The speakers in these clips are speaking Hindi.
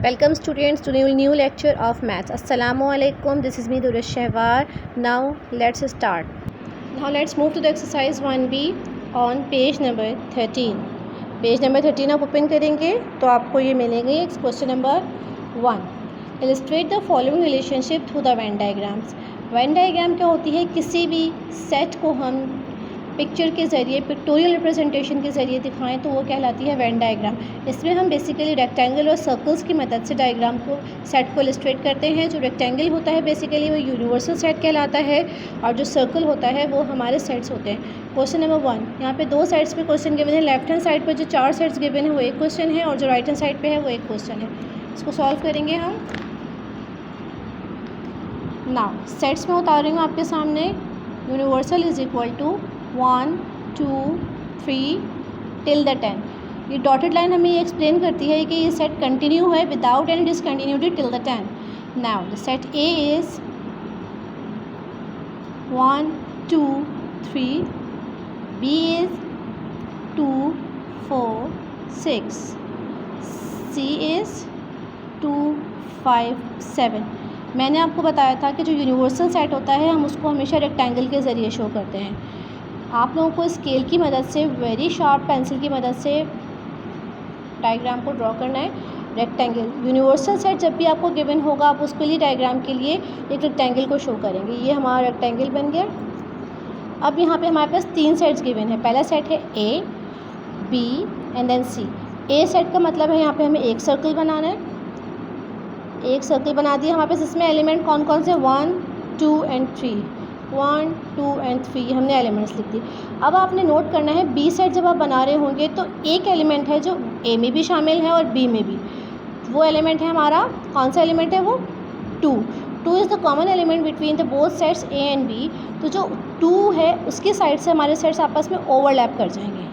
Welcome students to new lecture of maths. Assalamu alaikum. This is me Durush Shehwar. Now let's start. Now let's move to the exercise 1B on page number 13. Page number 13 आप ओपन करेंगे तो आपको ये मिलेंगे question number 1. Illustrate the following relationship through the Venn diagrams. Venn diagram क्या होती है? किसी भी सेट को हम पिक्चर के ज़रिए, पिक्टोरियल रिप्रेजेंटेशन के ज़रिए दिखाएं तो वो कहलाती है वेन डायग्राम. इसमें हम बेसिकली रेक्टेंगल और सर्कल्स की मदद से डायग्राम को, सेट को इलस्ट्रेट करते हैं. जो रेक्टेंगल होता है बेसिकली वो यूनिवर्सल सेट कहलाता है और जो सर्कल होता है वो हमारे सेट्स होते हैं. क्वेश्चन नंबर 1, यहाँ पे दो साइड्स पे क्वेश्चन गिवन है. लेफ्ट हैंड साइड पर जो 4 सेट्स गिवन है वो एक क्वेश्चन है और जो राइट हैंड साइड पर है वो एक क्वेश्चन है. इसको सॉल्व करेंगे हम. नाउ सेट्स में उतार रही हूँ आपके सामने. Universal is equal to 1 2 3 till the 10. ये डॉटेड लाइन हमें ये एक्सप्लेन करती है कि ये सेट कंटिन्यू है without any discontinuity till the 10. Now the set A is 1 2 3, B is 2 4 6, C is 2 5 7. मैंने आपको बताया था कि जो यूनिवर्सल सेट होता है हम उसको हमेशा रेक्टेंगल के ज़रिए शो करते हैं. आप लोगों को स्केल की मदद से, वेरी शार्प पेंसिल की मदद से डायग्राम को ड्रॉ करना है. रेक्टेंगल यूनिवर्सल सेट जब भी आपको गिवन होगा आप उसके लिए डायग्राम के लिए एक रेक्टेंगल को शो करेंगे. ये हमारा रेक्टेंगल बन गया. अब यहाँ पे हमारे पास 3 सेट्स गिवन है. पहला सेट है A, B and then C. A set का मतलब है यहाँ पे हमें एक सर्कल बनाना है. एक सर्कल बना दिया हमारे पास. इसमें एलिमेंट कौन कौन से? 1 2 एंड 3. 1 2 एंड 3 हमने एलिमेंट्स लिख दिए. अब आपने नोट करना है बी सेट जब आप बना रहे होंगे तो एक एलिमेंट है जो ए में भी शामिल है और बी में भी. वो एलिमेंट है हमारा, कौन सा एलिमेंट है वो? 2. 2 is the common element between the both sets A and B. तो जो 2 है उसकी साइड से हमारे सेट्स आपस में ओवरलैप कर जाएंगे.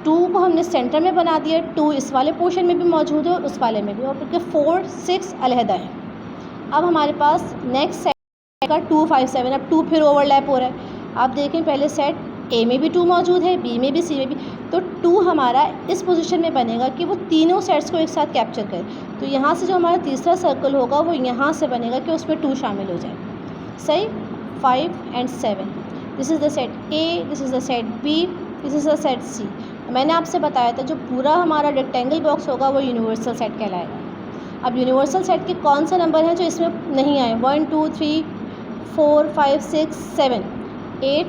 2 को हमने सेंटर में बना दिया. 2 इस वाले पोर्शन में भी मौजूद है और उस वाले में भी, और क्योंकि 4 6 अलहदा है. अब हमारे पास नेक्स्ट सेट का 2 5 7. अब 2 फिर ओवरलैप हो रहा है. आप देखें पहले सेट ए में भी 2 मौजूद है, बी में भी, सी में भी. तो 2 हमारा इस पोजीशन में बनेगा कि वो तीनों सेट्स को एक साथ कैप्चर करे. तो यहाँ से जो हमारा तीसरा सर्कल होगा वो यहाँ से बनेगा कि उसमें 2 शामिल हो जाए. सही. 5 and 7. This is the set A, this is the set B, this is the set C. मैंने आपसे बताया था जो पूरा हमारा रेक्टेंगल बॉक्स होगा वो यूनिवर्सल सेट कहलाएगा. अब यूनिवर्सल सेट के कौन सा नंबर हैं जो इसमें नहीं आए? 1 2 3 4 5 6 7 8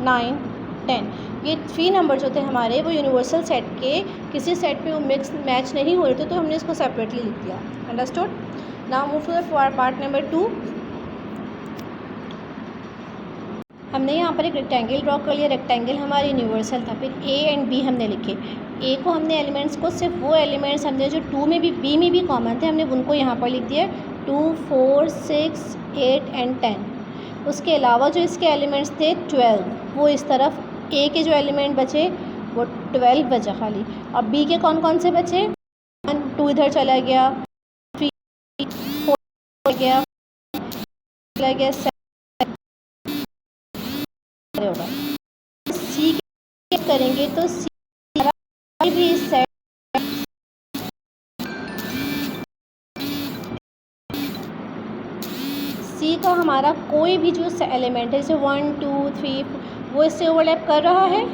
9 10. ये 3 नंबर जो थे हमारे वो यूनिवर्सल सेट के किसी सेट पे वो मिक्स मैच नहीं हो रहे थे तो हमने इसको सेपरेटली लिख दिया. Understood. Now move to the part number 2. हमने यहाँ पर एक रेक्टेंगल ड्रॉ कर लिया. रेक्टेंगल हमारा यूनिवर्सल था. फिर ए एंड बी हमने लिखे. ए को हमने एलिमेंट्स को, सिर्फ वो एलिमेंट्स हमने जो 2 में भी, बी में भी कॉमन थे, हमने उनको यहाँ पर लिख दिया. 2 4 6 8 एंड 10. उसके अलावा जो इसके एलिमेंट्स थे 12, वो इस तरफ. ए के जो एलिमेंट बचे वो 12 बचा खाली. और बी के कौन कौन से बचे? 1 2 इधर चला गया, 3 4 चला गया, 7 होगा. सी के करेंगे तो सी भी इस सेट सी का हमारा कोई भी जो एलिमेंट है जैसे 1 2 3 वो इससे ओवरलैप कर रहा है?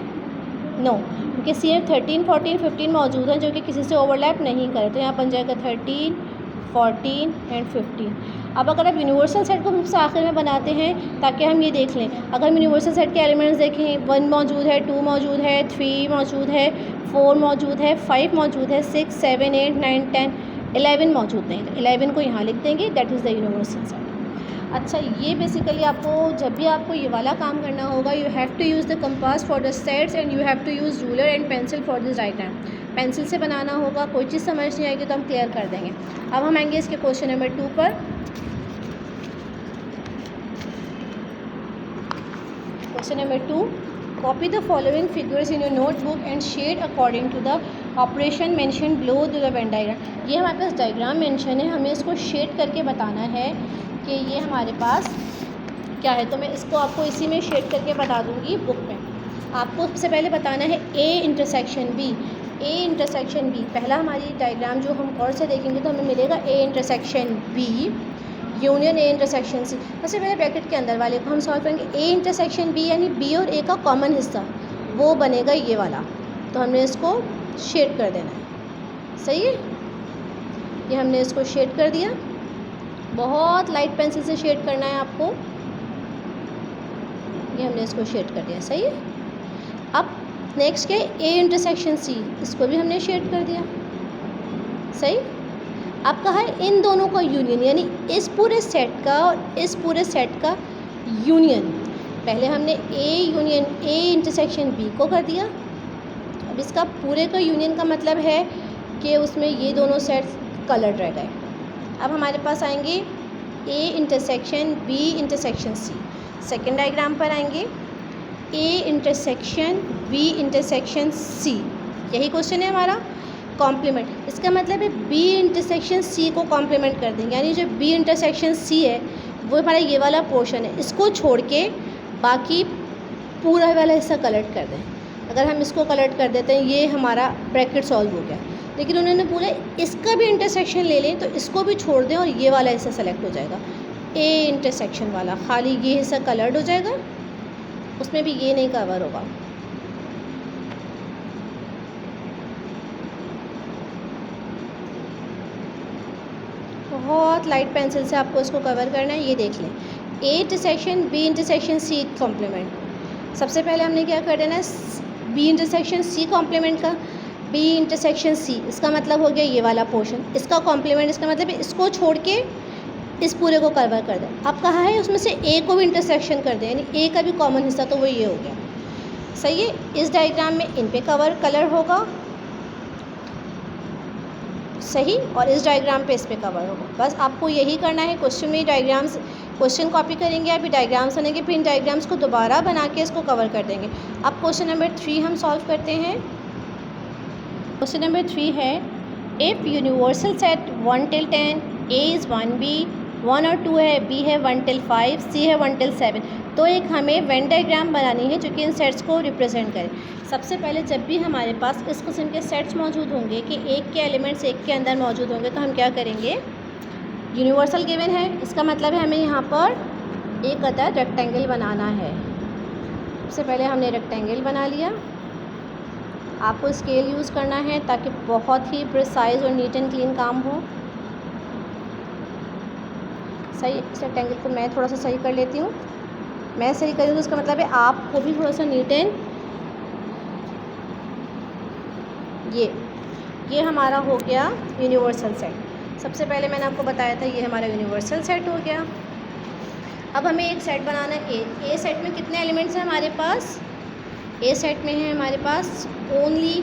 नो, क्योंकि सी में 13 14 15 मौजूद हैं जो कि किसी से ओवरलैप नहीं करे. तो यहाँ बन जाएगा 13 14 एंड 15. अब अगर आप यूनिवर्सल सेट को सबसे आखिर में बनाते हैं ताकि हम ये देख लें, अगर हम यूनिवर्सल सेट के एलिमेंट्स देखें, 1 मौजूद है, 2 मौजूद है, 3 मौजूद है, 4 मौजूद है, 5 मौजूद है, 6 7 8 9 10 11 मौजूद नहीं. 11 को यहाँ लिख देंगे. That is the universal set. अच्छा, ये बेसिकली आपको जब भी आपको ये वाला काम करना होगा, you have to use the compass for the sets and you have to use ruler and pencil for this diagram. Pencil से बनाना होगा. कोई चीज़ समझ नहीं आएगी तो हम क्लियर कर देंगे. अब हम आएंगे इसके क्वेश्चन नंबर 2 पर. Question number 2. Copy the following figures in your notebook and shade according to the operation mention below the Venn diagram. ये हमारे पास डायग्राम मेंशन है, हमें इसको शेड करके बताना है कि ये हमारे पास क्या है. तो मैं इसको आपको इसी में शेड करके बता दूंगी बुक में. आपको सबसे पहले बताना है A intersection B. A intersection B, पहला हमारी डायग्राम जो हम और से देखेंगे तो हमें मिलेगा A intersection B union A intersection C. सबसे पहले ब्रैकेट के अंदर वाले को हम सॉल्व करेंगे। ए इंटरसेक्शन बी यानी बी और ए का कॉमन हिस्सा वो बनेगा ये वाला, तो हमने इसको शेड कर देना है। सही है, ये हमने इसको शेड कर दिया, बहुत लाइट पेंसिल से शेड करना है आपको। ये हमने इसको शेड कर दिया। सही है, अब नेक्स्ट के ए इंटरसेक्शन सी, इसको भी हमने शेड कर दिया। सही, अब कहा है इन दोनों का यूनियन, यानी इस पूरे सेट का और इस पूरे सेट का यूनियन। पहले हमने A union A intersection B को कर दिया, अब इसका पूरे का यूनियन का मतलब है कि उसमें ये दोनों सेट्स कलर्ड रह गए। अब हमारे पास आएंगे A intersection B intersection C. Second diagram पर आएंगे A intersection B intersection C, यही क्वेश्चन है हमारा। कॉम्प्लीमेंट, इसका मतलब है बी इंटरसेक्शन सी को कॉम्प्लीमेंट कर देंगे, यानी जो बी इंटरसेक्शन सी है वो हमारा ये वाला पोर्शन है, इसको छोड़ के बाकी पूरा वाला हिस्सा कलर्ट कर दें। अगर हम इसको कलर्ट कर देते हैं, ये हमारा ब्रैकेट सॉल्व हो गया। लेकिन उन्होंने पूरा इसका भी इंटरसेक्शन ले लें तो इसको भी छोड़ दें और ये वाला हिस्सा सेलेक्ट हो जाएगा, ए इंटरसेक्शन वाला, खाली ये हिस्सा कलर्ड हो जाएगा, उसमें भी ये नहीं कवर होगा। बहुत लाइट पेंसिल से आपको इसको कवर करना है। ये देख लें, A intersection B intersection C complement. सबसे पहले हमने क्या कर देना है, बी इंटरसेक्शन सी कॉम्प्लीमेंट का, बी इंटरसेक्शन सी, इसका मतलब हो गया ये वाला पोर्शन, इसका कॉम्प्लीमेंट, इसका मतलब इसको छोड़ के इस पूरे को कवर कर दें। अब कहा है उसमें से ए को भी इंटरसेक्शन कर दें, यानी ए का भी कॉमन हिस्सा, तो वो ये हो गया। सही है, इस डायग्राम में इन पे कलर होगा, सही, और इस डायग्राम पे इस पे कवर होगा। बस आपको यही करना है। क्वेश्चन में डायग्राम्स, क्वेश्चन कॉपी करेंगे, अभी डायग्राम्स बनेंगे, फिर इन डायग्राम्स को दोबारा बना के इसको कवर कर देंगे। अब क्वेश्चन नंबर 3 हम सॉल्व करते हैं। क्वेश्चन नंबर 3 है, if universal set 1 till 10 A is 1b, 1 और 2 है, बी है 1 till 5, सी है 1 till 7, तो एक हमें वेन डायग्राम बनानी है जो कि इन सेट्स को रिप्रेजेंट करे। सबसे पहले जब भी हमारे पास इस किस्म के सेट्स मौजूद होंगे कि एक के एलिमेंट्स एक के अंदर मौजूद होंगे, तो हम क्या करेंगे, यूनिवर्सल गिवन है, इसका मतलब है हमें यहाँ पर एक अदर रेक्टेंगल बनाना है। सबसे पहले हमने रेक्टेंगल बना लिया। आपको स्केल यूज़ करना है ताकि बहुत ही प्रिसाइज और नीट एंड क्लीन काम हो। सही, इस रेक्टेंगल को मैं थोड़ा सा सही कर लेती हूँ। मैं सही करूँ तो उसका मतलब है आपको भी थोड़ा सा नीट एंड, ये हमारा हो गया यूनिवर्सल सेट। सबसे पहले मैंने आपको बताया था ये हमारा यूनिवर्सल सेट हो गया। अब हमें एक सेट बनाना है। ए सेट में कितने एलिमेंट्स हैं हमारे पास, ए सेट में है हमारे पास ओनली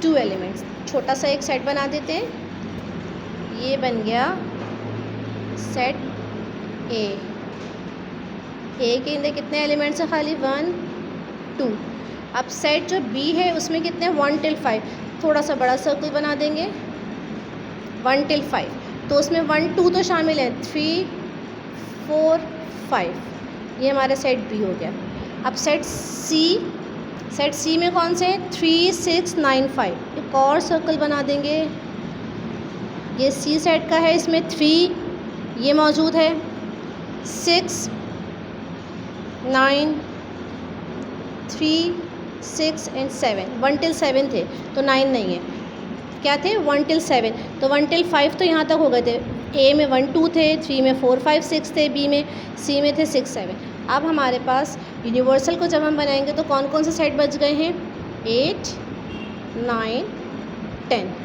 2 एलिमेंट्स। छोटा सा एक सेट बना देते हैं, ये बन गया सेट ए। ए के अंदर कितने एलिमेंट्स हैं, खाली 1 2। अब सेट जो बी है उसमें कितने, 1 till 5, थोड़ा सा बड़ा सर्कल बना देंगे, 1 till 5, तो उसमें 1 2 तो शामिल है, 3 4 5, ये हमारा सेट बी हो गया। अब सेट सी में कौन से, 3 6 9 5, एक और सर्कल बना देंगे, ये सी सेट का है, इसमें 3 ये मौजूद है, 6 9 3 6 and 7, 1 till 7 थे तो 9 नहीं है, क्या थे 1 till 7, तो 1 till 5 तो यहाँ तक हो गए थे। ए में 1 2 थे, 3 में 4 5 6 थे, बी में सी में थे 6 7। अब हमारे पास यूनिवर्सल को जब हम बनाएंगे तो कौन कौन से सेट बच गए हैं, 8 9 10।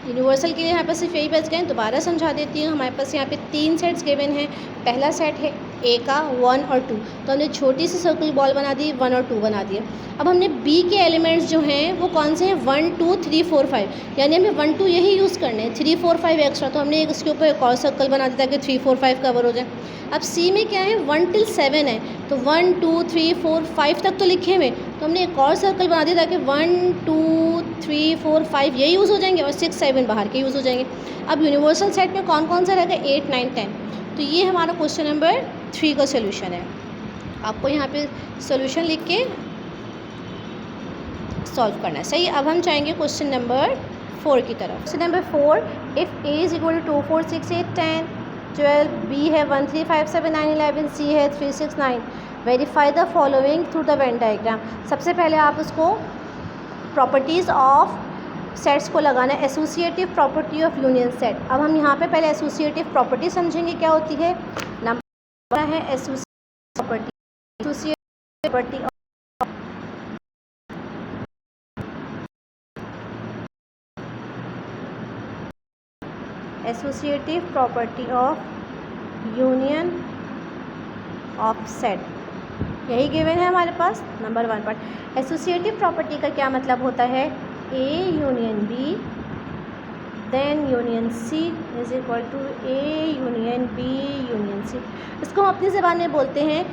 यूनिवर्सल के लिए यहाँ पर सिर्फ यही बच गए। दोबारा समझा देती हूँ, हमारे पास यहाँ पे 3 सेट्स गिवन हैं। पहला सेट है ए का 1 और 2, तो हमने छोटी सी सर्कल बॉल बना दी, 1 और 2 बना दिए। अब हमने बी के एलिमेंट्स जो हैं वो कौन से हैं, 1 2 3 4 5, यानी हमें 1 2 यही यूज़ करने हैं, 3 4 5 एक्स्ट्रा, तो हमने इसके ऊपर एक और सर्कल बना दिया ताकि 3 4 5 कवर हो जाए। अब सी में क्या है, 1 till 7 है, तो 1 2 3 4 5 तक तो लिखे हुए, तो हमने एक और सर्कल बना दिया ताकि 1 2 3 4 5 ये यूज़ हो जाएंगे और 6 7 बाहर के यूज़ हो जाएंगे। अब यूनिवर्सल सेट में कौन कौन सा रहेगा, 8 9 10। तो ये हमारा क्वेश्चन नंबर 3 का सोल्यूशन है। आपको यहाँ पे सोल्यूशन लिख के सॉल्व करना है। सही, अब हम जाएंगे क्वेश्चन नंबर 4 की तरफ। Question number 4, if A is equal to 2 4 6 8 10 12, B है 1 3 5 7 9 11, सी है 3 6 9, verify the following through the Venn diagram. सबसे पहले आप उसको प्रॉपर्टीज़ ऑफ सेट्स को लगाना है, associative property of union set. अब हम यहाँ पे पहले एसोसिएटिव प्रॉपर्टी समझेंगे क्या होती है। नंबर है associative property, associative property associative property of union of set, यही गिवन है हमारे पास नंबर 1 पार्ट। एसोसिएटिव प्रॉपर्टी का क्या मतलब होता है, A union B then union C is equal to A union B union C. इसको हम अपनी ज़बान में बोलते हैं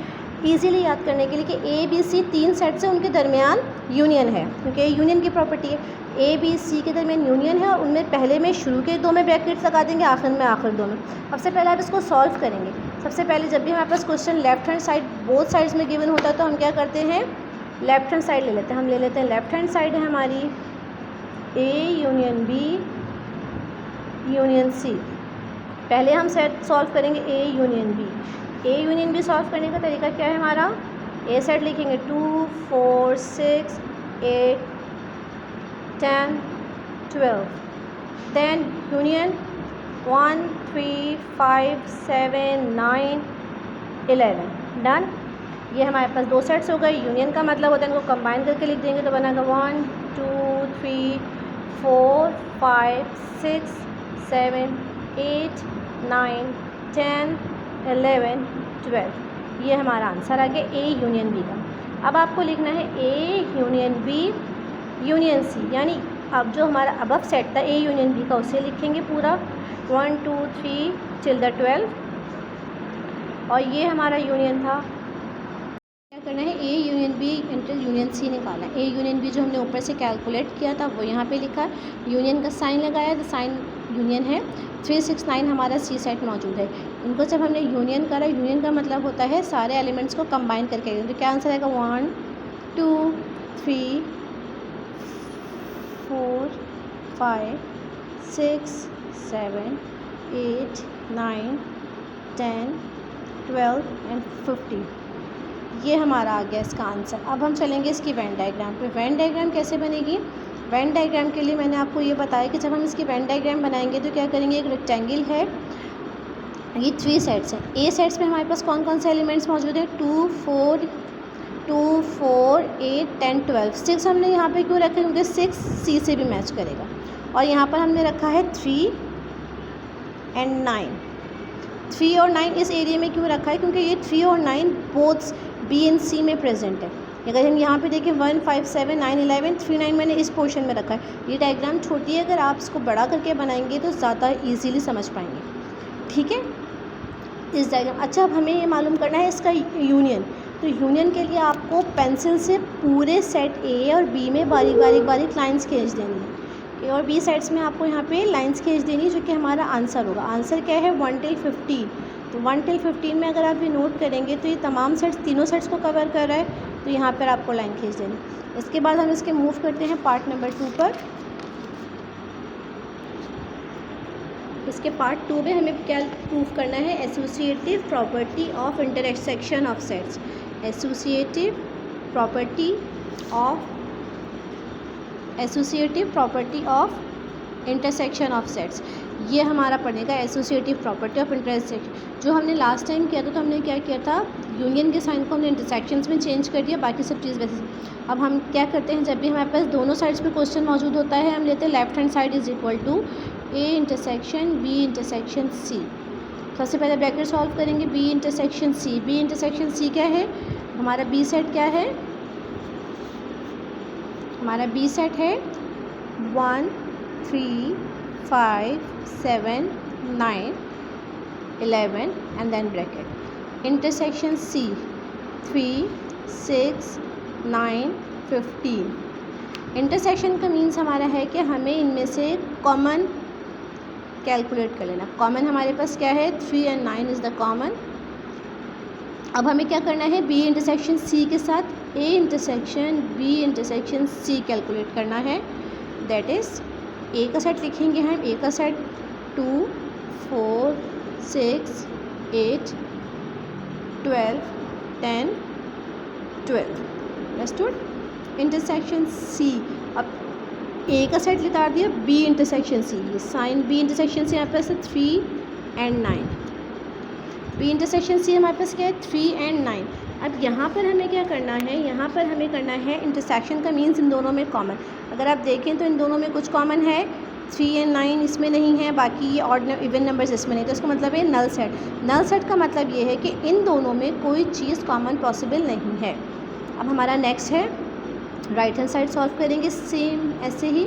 इजीली याद करने के लिए कि ए बी सी 3 सेट से उनके दरमियान यूनियन है, क्योंकि यूनियन की प्रॉपर्टी है। ए बी सी के दरमियान यूनियन है और उनमें पहले में शुरू के 2 में ब्रैकेट्स लगा देंगे, आखिर में आखिर 2 में। अब से पहले आप इसको सॉल्व करेंगे। सबसे पहले जब भी हमारे पास question left hand side both sides में गिवन होता है तो हम क्या करते हैं, लेफ्ट हैंड साइड ले लेते हैं। हम ले लेते हैं लेफ्ट हैंड साइड है हमारी A union B union C. पहले हम सेट सॉल्व करेंगे A union B. A union B solve करने का तरीका क्या है हमारा, ए सेट लिखेंगे 2 4 6 8 10 12, देन यूनियन 1 3 5 7 9 11, डन। ये हमारे पास 2 सेट्स हो गए। यूनियन का मतलब होता है इनको कंबाइन करके लिख देंगे तो बनेगा 1 2 3 4 5 6 7 8 9 10 11 12। ये हमारा आंसर आ गया ए यूनियन बी का। अब आपको लिखना है A union B union C, यानी अब जो हमारा अबव सेट था ए यूनियन बी का उसे लिखेंगे पूरा 1 2 3 till the 12, और ये हमारा यूनियन था। क्या करना है, A union B inter union C निकालना है। ए यूनियन बी जो हमने ऊपर से कैलकुलेट किया था वो यहाँ पे लिखा है, यूनियन का साइन लगाया तो साइन यूनियन है। 3 6 9 हमारा सी सेट मौजूद है। इनको जब हमने यूनियन करा, यूनियन का मतलब होता है सारे एलिमेंट्स को कंबाइन करके, तो क्या आंसर आएगा 1 2 3 4 5 6 7 8 9 10 12 एंड 50। ये हमारा आ गया इसका आंसर। अब हम चलेंगे इसकी वेन डायग्राम पे। वेन डायग्राम कैसे बनेगी, वेन डायग्राम के लिए मैंने आपको ये बताया कि जब हम इसकी वेन डायग्राम बनाएंगे तो क्या करेंगे, एक रेक्टेंगल है, ये 3 सेट्स हैं। ए सेट्स में हमारे पास कौन कौन से एलिमेंट्स मौजूद है, 2 4 8 10 12। 6 हमने यहाँ पे क्यों रखा है, क्योंकि 6 सी से भी मैच करेगा। और यहाँ पर हमने रखा है 3 एंड 9। 3 और 9 इस एरिया में क्यों रखा है, क्योंकि ये 3 और 9 बोथ बी एंड सी में प्रेजेंट है। अगर हम यहाँ पे देखें 1 5 7 9 11 3 9 मैंने इस पोर्शन में रखा है। ये डायग्राम छोटी है, अगर आप इसको बड़ा करके बनाएंगे तो ज़्यादा इजीली समझ पाएंगे। ठीक है, इस डायग्राम। अच्छा, अब हमें ये मालूम करना है इसका यूनियन। तो यूनियन के लिए आपको पेंसिल से पूरे सेट ए और बी में बारीक लाइंस खींच देनी है। ए और बी सेट्स में आपको यहाँ पे लाइंस खींच देनी है, जो कि हमारा आंसर होगा। आंसर क्या है, 1 till 15। तो 1 till 15 में अगर आप ये नोट करेंगे तो ये तमाम सेट्स, तीनों सेट्स को कवर कर रहा है, तो यहाँ पर आपको लाइन खींच देनी। इसके बाद हम इसके मूव करते हैं पार्ट नंबर 2 पर। इसके पार्ट 2 में हमें क्या प्रूफ करना है, associative property of intersection of sets. Associative property of intersection of sets, ये हमारा पड़ेगा एसोसिएटिव प्रॉपर्टी ऑफ इंटरसेक्शन। जो हमने लास्ट टाइम किया था तो हमने क्या किया था, यूनियन के साइन को हमने इंटरसेक्शंस में चेंज कर दिया, बाकी सब चीज़ वैसे। अब हम क्या करते हैं, जब भी हमारे पास दोनों साइड्स पे क्वेश्चन मौजूद होता है, हम लेते हैं left hand side is equal to A intersection B intersection C. सबसे पहले ब्रैकेट सॉल्व करेंगे, B intersection C. B intersection C क्या है, हमारा बी सेट क्या है, हमारा बी सेट है 1 3 5 7 9 11 and then bracket. Intersection C 3 6 9 15। Intersection का मीन्स हमारा है कि हमें इनमें से कॉमन कैलकुलेट कर लेना। कॉमन हमारे पास क्या है, 3 एंड 9 इज़ द कॉमन। अब हमें क्या करना है, बी इंटरसेक्शन सी के साथ A intersection B intersection C calculate करना है। दैट इज़ ए का सेट लिखेंगे हम। ए का सेट 2 4 6 8 12 10 12। अंडरस्टूड। इंटरसेक्शन सी, अब ए का सेट लिखा दिया बी इंटरसेक्शन सी, ये साइन बी इंटरसेक्शन सी हमारे पास है 3 and 9। बी इंटरसेक्शन सी हमारे पास क्या है 3 and 9। अब यहाँ पर हमें क्या करना है, यहाँ पर हमें करना है इंटरसेक्शन का मीन्स इन दोनों में कॉमन। अगर आप देखें तो इन दोनों में कुछ कॉमन है, 3 and 9 इसमें नहीं है, बाकी ये ऑड इवन नंबर्स इसमें नहीं, तो इसका मतलब है नल सेट। नल सेट का मतलब ये है कि इन दोनों में कोई चीज़ कॉमन पॉसिबल नहीं है। अब हमारा नेक्स्ट है राइट हैंड साइड सॉल्व करेंगे सेम ऐसे ही।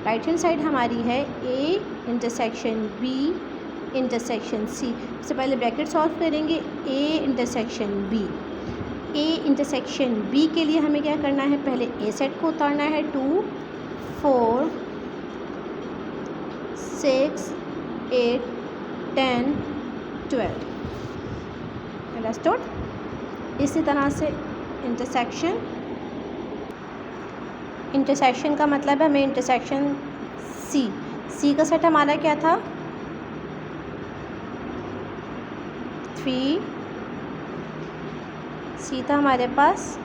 राइट हैंड साइड हमारी है A intersection B intersection C. सबसे पहले ब्रैकेट सॉल्व करेंगे A intersection B. A intersection B के लिए हमें क्या करना है, पहले ए सेट को उतारना है 2 4 6 8 10 12। अंडरस्टूड। इसी तरह से इंटरसेक्शन का मतलब है हमें इंटरसेक्शन सी का सेट हमारा क्या था 3, सी था हमारे पास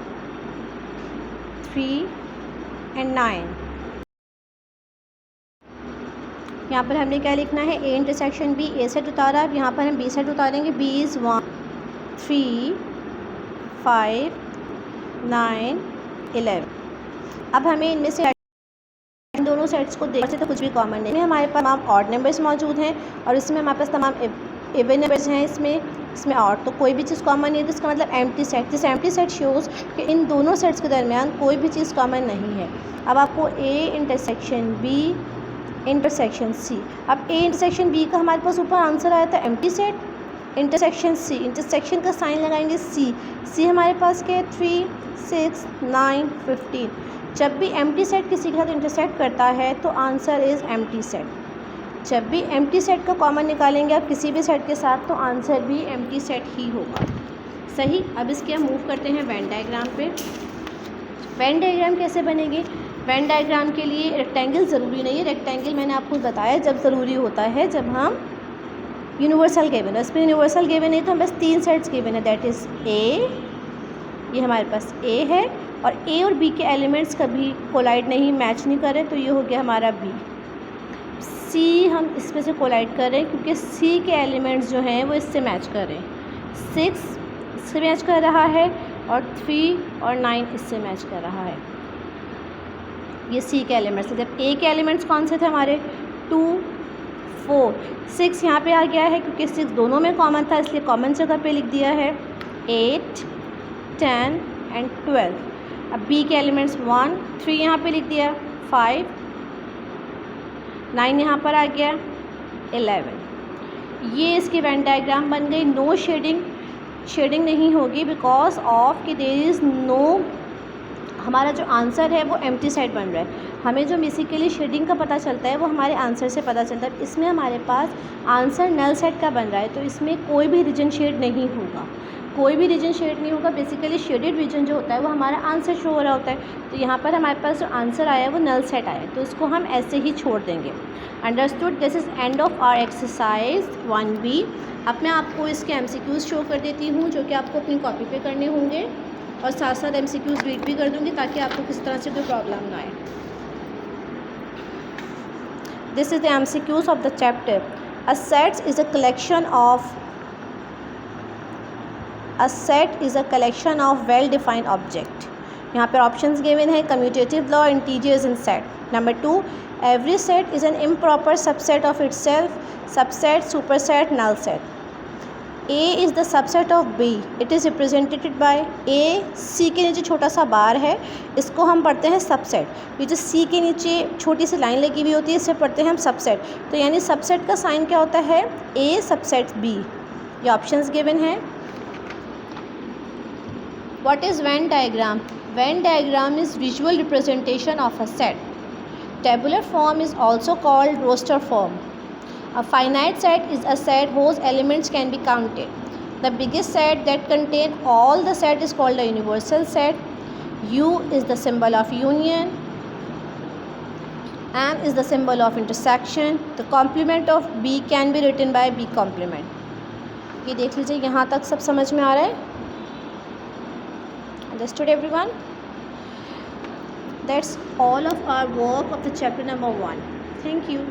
3 and 9। यहाँ पर हमने क्या लिखना है, A intersection B, A set उतारा, अब यहाँ पर हम बी सेट उतारेंगे। B is 1 3 5 9 11। अब हमें इनमें से इन दोनों सेट्स को देखने से तो कुछ भी कॉमन नहीं है। हमारे पास तमाम ऑड नंबर्स मौजूद हैं और इसमें हमारे पास तमाम इवन नंबर्स हैं। इसमें और तो कोई भी चीज़ कॉमन नहीं है, तो इसका मतलब empty set. This empty set shows कि इन दोनों सेट्स के दरमियान कोई भी चीज़ कॉमन नहीं है। अब आपको A intersection B intersection C, अब ए इंटरसेक्शन बी का हमारे पास ऊपर आंसर आया था empty set. Intersection C, intersection का साइन लगाएंगे सी हमारे पास क्या है 3 6 9 15। जब भी एम्प्टी सेट किसी के साथ इंटरसेक्ट करता है तो आंसर इज़ एम्प्टी सेट। जब भी एम्प्टी सेट का कॉमन निकालेंगे आप किसी भी सेट के साथ तो आंसर भी एम्प्टी सेट ही होगा। सही। अब इसके हम मूव करते हैं वेन डायग्राम पे। वेन डायग्राम कैसे बनेगी, वेन डायग्राम के लिए रेक्टेंगल ज़रूरी नहीं है। रेक्टेंगल मैंने आपको बताया जब ज़रूरी होता है जब हम यूनिवर्सल गिवन है। इसमें यूनिवर्सल गिवन नहीं तो हम बस 3 सेट्स गिवन है। दैट इज़ ए, ये हमारे पास ए है और ए और बी के एलिमेंट्स कभी कोलाइड नहीं, मैच नहीं करें, तो ये हो गया हमारा बी। सी हम इसमें से कोलाइड कर रहे हैं क्योंकि सी के एलिमेंट्स जो हैं वो इससे मैच कर रहे हैं। 6 इससे मैच कर रहा है और 3 और 9 इससे मैच कर रहा है। ये सी के एलिमेंट्स हैं। जब ए के एलिमेंट्स कौन से थे हमारे 2 4 6 यहाँ पे आ गया है क्योंकि 6 दोनों में कॉमन था इसलिए कॉमन जगह पे लिख दिया है 8 10 and 12। अब बी के एलिमेंट्स 1 3 यहाँ पे लिख दिया, 5 9 यहाँ पर आ गया, 11। ये इसकी वेन डायग्राम बन गई। नो शेडिंग नहीं होगी बिकॉज ऑफ कि देयर इज़ नो, हमारा जो आंसर है वो एम्प्टी सेट बन रहा है। हमें जो बेसिकली शेडिंग का पता चलता है वो हमारे आंसर से पता चलता है। इसमें हमारे पास आंसर नल सेट का बन रहा है तो इसमें कोई भी रीजन शेड नहीं होगा, कोई भी रीजन शेड नहीं होगा। बेसिकली शेडेड रीजन जो होता है वो हमारा आंसर शो हो रहा होता है। तो यहाँ पर हमारे पास जो आंसर आया है वो नल सेट आया है तो इसको हम ऐसे ही छोड़ देंगे। Understood. This is end of our exercise 1B। अब मैं आपको इसके MCQs शो कर देती हूँ जो कि आपको अपनी कॉपी पे करने होंगे और साथ साथ MCQs रीड भी कर दूँगी ताकि आपको किस तरह से कोई प्रॉब्लम ना आए। This is the MCQs of the chapter. A set is a collection of well-defined object। यहाँ पर ऑप्शंस गिवन है commutative law, integers and set. Number 2, every set is an improper subset of itself, subset, superset, null set. A is the subset of B, it is represented by A। C के नीचे छोटा सा बार है, इसको हम पढ़ते हैं सबसेट। ये जो C के नीचे छोटी सी लाइन लगी हुई होती है इससे पढ़ते हैं हम सबसेट। तो यानी सबसेट का साइन क्या होता है A सबसेट B। ये ऑप्शंस गिवन है। What is Venn diagram? Venn diagram is visual representation of a set. Tabular form is also called roster form. A finite set is a set whose elements can be counted. The biggest set that contains all the set is called a universal set. U is the symbol of union. M is the symbol of intersection. The complement of B can be written by B complement. ये देख लीजिए, यहाँ तक सब समझ में आ रहा है? Understood everyone? That's all of our work of the chapter number 1. Thank you.